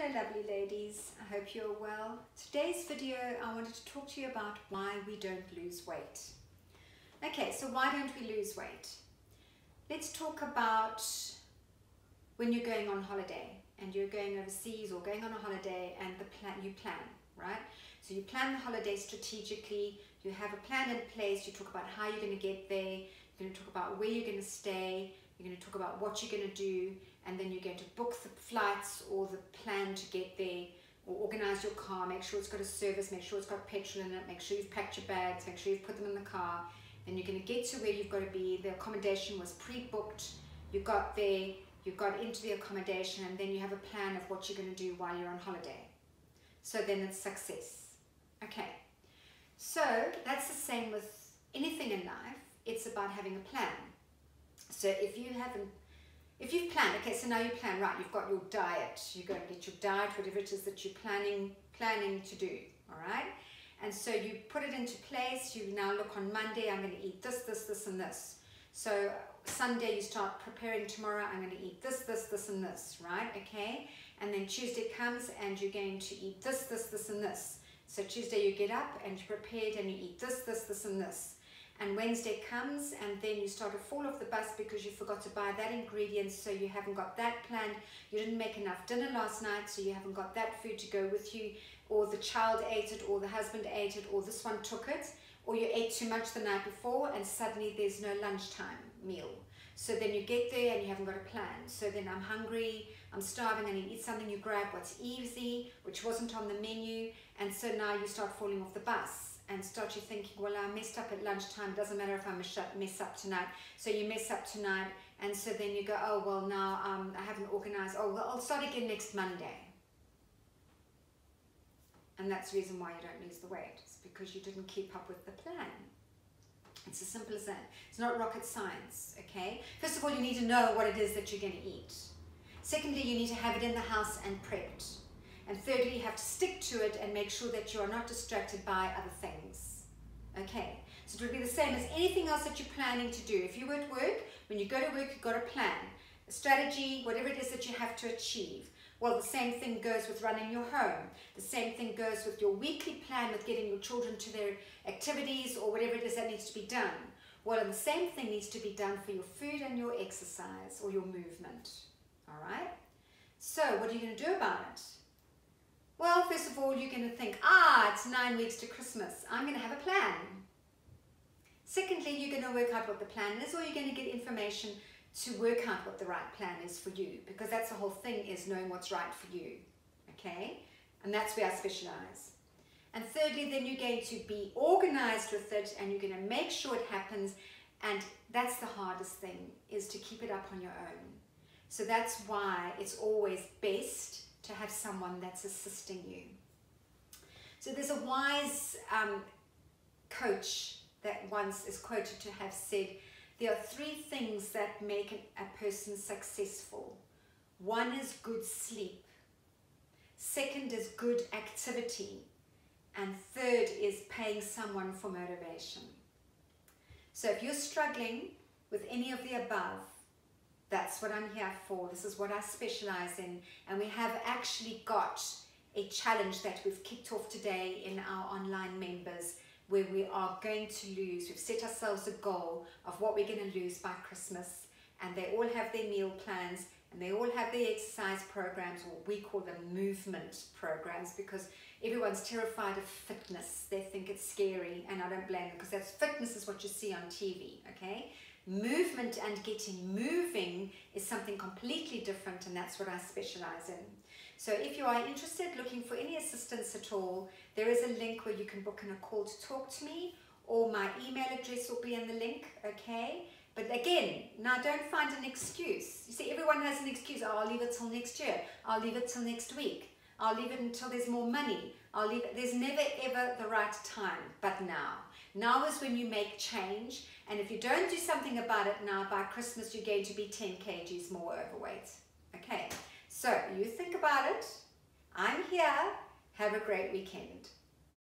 Hello lovely ladies, I hope you're well. Today's video I wanted to talk to you about why we don't lose weight. Okay, so why don't we lose weight? Let's talk about when you're going on holiday and you're going overseas or going on a holiday and you plan, right? So you plan the holiday strategically, you have a plan in place, you talk about how you're going to get there, you're going to talk about where you're going to stay, you're going to talk about what you're going to do, and then you're going to book the flights or the plan to get there, or organize your car, make sure it's got a service, make sure it's got petrol in it, make sure you've packed your bags, make sure you've put them in the car. Then you're going to get to where you've got to be. The accommodation was pre-booked, you got there, you got into the accommodation, and then you have a plan of what you're going to do while you're on holiday. So then it's success. Okay, so that's the same with anything in life. It's about having a plan. So if you've planned, okay, so now you plan, right, you've got your diet, you're going to get your diet, whatever it is that you're planning to do, all right? And so you put it into place, you now look on Monday, I'm going to eat this, this, this, and this. So Sunday you start preparing tomorrow, I'm going to eat this, this, this, and this, right, okay? And then Tuesday comes and you're going to eat this, this, this, and this. So Tuesday you get up and you're prepared and you eat this, this, this, and this. And Wednesday comes and then you start to fall off the bus because you forgot to buy that ingredient, so you haven't got that planned. You didn't make enough dinner last night, so you haven't got that food to go with you, or the child ate it, or the husband ate it, or this one took it, or you ate too much the night before and suddenly there's no lunchtime meal. So then you get there and you haven't got a plan. So then I'm hungry, I'm starving, I need to eat something. You grab what's easy, which wasn't on the menu, and so now you start falling off the bus. And start you thinking, well, I messed up at lunchtime, it doesn't matter if I mess up tonight. So you mess up tonight, and so then you go, oh, well, now I haven't organized, oh, well, I'll start again next Monday. And that's the reason why you don't lose the weight. It's because you didn't keep up with the plan. It's as simple as that. It's not rocket science, okay? First of all, you need to know what it is that you're going to eat. Secondly, you need to have it in the house and prepped. And thirdly, you have to stick to it and make sure that you are not distracted by other things. Okay, so it will be the same as anything else that you're planning to do. If you're at work, when you go to work, you've got a plan, a strategy, whatever it is that you have to achieve. Well, the same thing goes with running your home. The same thing goes with your weekly plan with getting your children to their activities or whatever it is that needs to be done. Well, and the same thing needs to be done for your food and your exercise or your movement. All right? So what are you going to do about it? Well, first of all, you're going to think, it's 9 weeks to Christmas. I'm going to have a plan. Secondly, you're going to work out what the plan is, or you're going to get information to work out what the right plan is for you, because that's the whole thing, is knowing what's right for you. Okay? And that's where I specialize. And thirdly, then you're going to be organized with it, and you're going to make sure it happens. And that's the hardest thing, is to keep it up on your own. So that's why it's always best to have someone that's assisting you. So there's a wise coach that once is quoted to have said, there are 3 things that make a person successful. 1 is good sleep. 2nd is good activity. And 3rd is paying someone for motivation. So if you're struggling with any of the above, that's what I'm here for. This is what I specialize in. And we have actually got a challenge that we've kicked off today in our online members, where we are going to lose. We've set ourselves a goal of what we're going to lose by Christmas. And they all have their meal plans, and they all have their exercise programs, or we call them movement programs, because everyone's terrified of fitness. They think it's scary, and I don't blame them, because fitness is what you see on TV, okay? Movement and getting moving is something completely different, and that's what I specialize in. So if you are interested, looking for any assistance at all, there is a link where you can book in a call to talk to me, or my email address will be in the link, okay? But again, now don't find an excuse. You see, everyone has an excuse. Oh, I'll leave it till next year. I'll leave it till next week. I'll leave it until there's more money. I'll leave it. There's never ever the right time but now. Now is when you make change, and if you don't do something about it now, by Christmas you're going to be 10 kgs more overweight. Okay, so you think about it. I'm here. Have a great weekend.